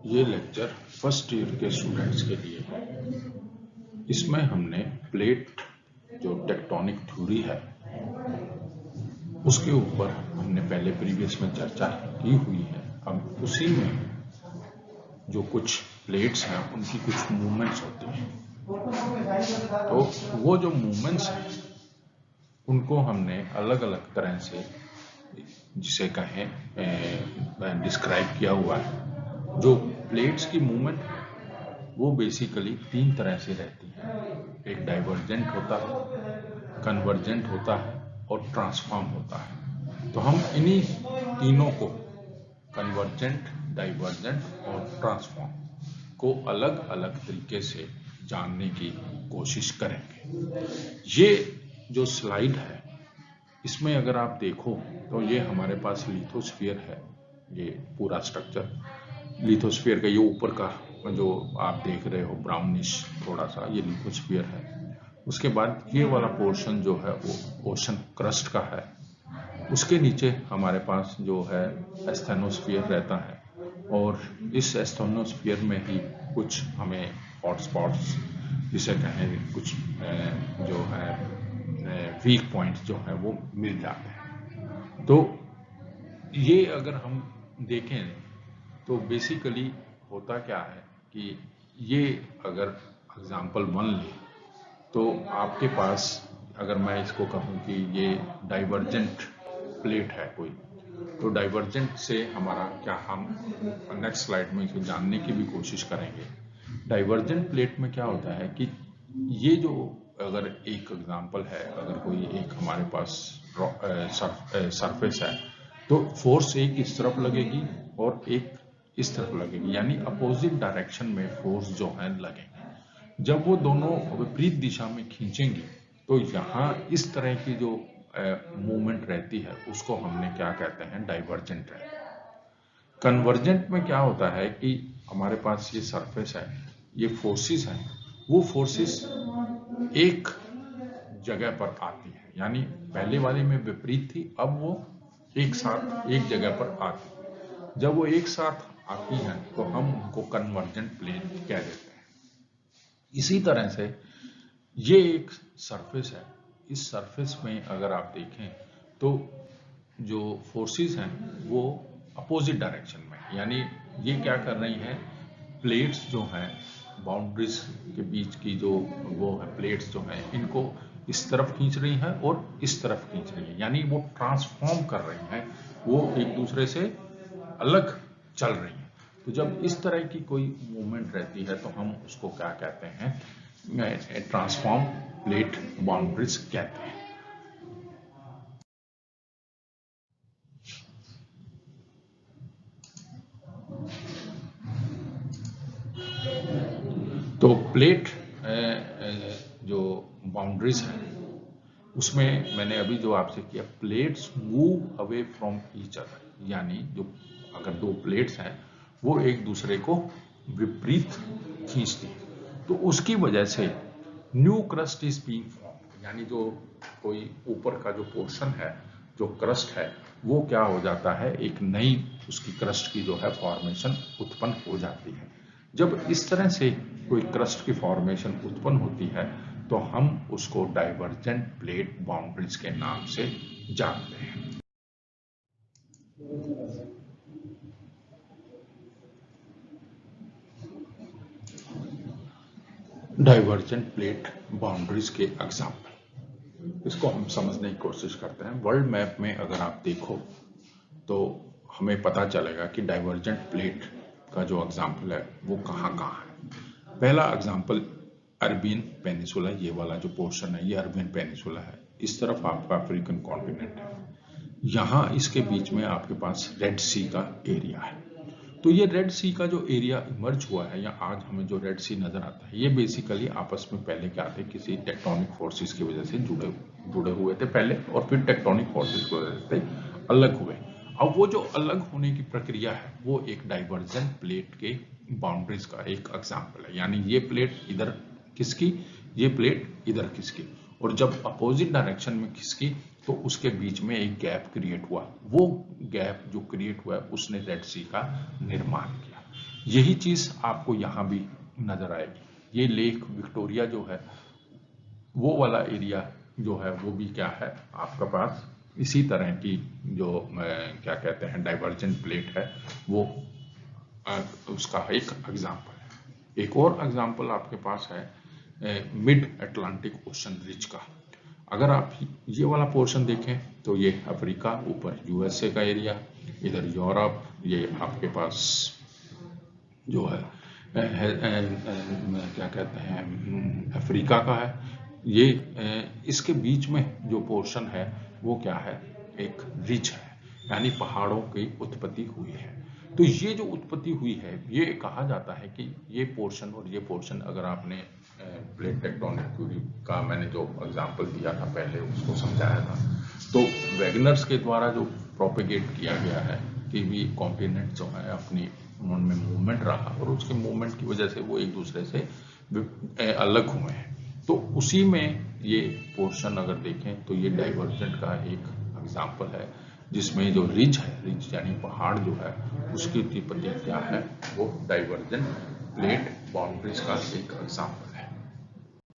ये lecture first year के students के लिए है। इसमें हमने प्लेट जो टेक्टोनिक थ्योरी है उसके ऊपर हमने पहले प्रीवियस में चर्चा की हुई है। अब उसी में जो कुछ प्लेट्स हैं उनकी कुछ मूवमेंट्स होती हैं, तो वो जो मूवमेंट्स हैं उनको हमने अलग अलग तरह से जिसे कहें डिस्क्राइब किया हुआ है। जो प्लेट्स की मूवमेंट वो बेसिकली तीन तरह से रहती है। एक डाइवर्जेंट होता है, कन्वर्जेंट होता है और ट्रांसफॉर्म होता है। तो हम इन्हीं तीनों को कन्वर्जेंट, डाइवर्जेंट और ट्रांसफॉर्म को अलग अलग तरीके से जानने की कोशिश करेंगे। ये जो स्लाइड है इसमें अगर आप देखो तो ये हमारे पास लिथोस्फीयर है। ये पूरा स्ट्रक्चर लिथोस्फीयर का, ये ऊपर का जो आप देख रहे हो ब्राउनिश थोड़ा सा, ये लिथोस्फीयर है। उसके बाद ये वाला पोर्शन जो है वो ओशन क्रस्ट का है। उसके नीचे हमारे पास जो है एस्थेनोस्फीयर रहता है और इस एस्थेनोस्फीयर में ही कुछ हमें हॉटस्पॉट्स जिसे कहें कुछ जो है वीक पॉइंट्स जो है वो मिल जाते हैं। तो ये अगर हम देखें तो बेसिकली होता क्या है कि ये अगर एग्जाम्पल 1 लें तो आपके पास अगर मैं इसको कहूँ कि ये डाइवर्जेंट प्लेट है कोई, तो डाइवर्जेंट से हमारा क्या, हम नेक्स्ट स्लाइड में इसको जानने की भी कोशिश करेंगे। डाइवर्जेंट प्लेट में क्या होता है कि ये जो अगर एक एग्जांपल है, अगर कोई एक हमारे पास सरफेस है तो फोर्स एक इस तरफ लगेगी और एक इस तरफ लगेगी, यानी अपोजिट डायरेक्शन में फोर्स जो है लगेंगे। जब वो दोनों विपरीत दिशा में खींचेंगी तो यहाँ इस तरह की जो मूवमेंट रहती है उसको हमने क्या कहते हैं, डाइवर्जेंट रहता है। कन्वर्जेंट में क्या होता है कि हमारे पास ये सरफेस है, ये फोर्सेस हैं, वो फोर्सेस एक जगह पर आती है, यानी पहले वाले में विपरीत थी, अब वो एक साथ एक जगह पर आती है। जब वो एक साथ आती हैं तो हम उनको कन्वर्जेंट प्लेन कह देते हैं। इसी तरह से ये एक सरफेस है। इस सरफेस में अगर आप देखें तो जो फोर्सेस हैं वो अपोजिट डायरेक्शन में, यानी ये क्या कर रही हैं, प्लेट्स जो हैं बाउंड्रीज के बीच की जो वो है प्लेट्स जो हैं इनको इस तरफ खींच रही हैं और इस तरफ खींच रही हैं, यानी वो ट्रांसफॉर्म कर रही हैं, वो एक दूसरे से अलग चल रही हैं। तो जब इस तरह की कोई मूवमेंट रहती है तो हम उसको क्या कहते हैं, ट्रांसफॉर्म प्लेट बाउंड्रीज कहते हैं। तो प्लेट जो बाउंड्रीज हैं उसमें मैंने अभी जो आपसे किया, plates move away from each other, यानी जो अगर दो प्लेट्स हैं वो एक दूसरे को विपरीत खींचती हैं तो उसकी वजह से new crust is being form, यानी जो कोई ऊपर का जो पोर्शन है, जो क्रस्ट है, वो क्या हो जाता है, एक नई उसकी क्रस्ट की जो है फॉर्मेशन उत्पन्न हो जाती है। जब इस तरह से कोई क्रस्ट की फॉर्मेशन उत्पन्न होती है तो हम उसको डाइवर्जेंट प्लेट बाउंड्रीज के नाम से जानते हैं। डाइवर्जेंट प्लेट बाउंड्रीज के एग्जाम्पल, इसको हम समझने की कोशिश करते हैं। वर्ल्ड मैप में अगर आप देखो तो हमें पता चलेगा कि डाइवर्जेंट प्लेट का जो एग्जाम्पल है वो कहाँ कहाँ है। पहला एग्जाम्पल अरबियन पेनिसुला, ये वाला जो पोर्शन है ये अरबियन पेनिसुला है। इस तरफ आपका अफ्रीकन कॉन्टिनेंट है, यहाँ इसके बीच में आपके पास रेड सी का एरिया है। तो ये रेड सी का जो एरिया इमर्ज हुआ है या आज हमें जो रेड सी नजर आता है, ये बेसिकली आपस में पहले क्या थे, किसी टेक्टोनिक फोर्सेस की वजह से जुड़े हुए थे पहले, और फिर टेक्टोनिक फोर्सेस की वजह से अलग हुए। अब वो जो अलग होने की प्रक्रिया है वो एक डाइवर्जेंट प्लेट के बाउंड्रीज का एक एग्जाम्पल है, यानी ये प्लेट इधर किसकी, ये प्लेट इधर किसकी, और जब अपोजिट डायरेक्शन में खिसकी तो उसके बीच में एक गैप क्रिएट हुआ। वो गैप जो क्रिएट हुआ उसने रेड सी का निर्माण किया। यही चीज आपको यहाँ भी नजर आएगी। ये लेक विक्टोरिया जो है वो वाला एरिया जो है वो भी क्या है आपका पास इसी तरह की जो क्या कहते हैं डाइवर्जेंट प्लेट है, वो उसका एक एग्जाम्पल है। एक और एग्जाम्पल आपके पास है मिड अटलांटिक ओशन रिज का। अगर आप ये वाला पोर्शन देखें तो ये अफ्रीका, ऊपर यूएसए का एरिया, इधर यूरोप, ये आपके पास जो है क्या कहते हैं अफ्रीका का है। ये इसके बीच में जो पोर्शन है वो क्या है, एक रिज है, यानी पहाड़ों की उत्पत्ति हुई है। तो ये जो उत्पत्ति हुई है, ये कहा जाता है कि ये पोर्शन और ये पोर्शन, अगर आपने प्लेट टेक्टोनिक थ्योरी का मैंने जो एग्जांपल दिया था पहले उसको समझाया था, तो वैगनर्स के द्वारा जो प्रोपेगेट किया गया है कि भी कॉन्टिनेंट जो है अपनी उनमें मूवमेंट रहा और उसके मूवमेंट की वजह से वो एक दूसरे से अलग हुए हैं। तो उसी में ये पोर्शन अगर देखें तो ये डाइवर्जेंट का एक एग्जाम्पल है, जिसमें जो रिज है, रिज यानी पहाड़ जो है, उसकी उत्पत्ति क्या है, वो डाइवर्जेंट प्लेट बाउंड्रीज का एक एग्जाम्पल है।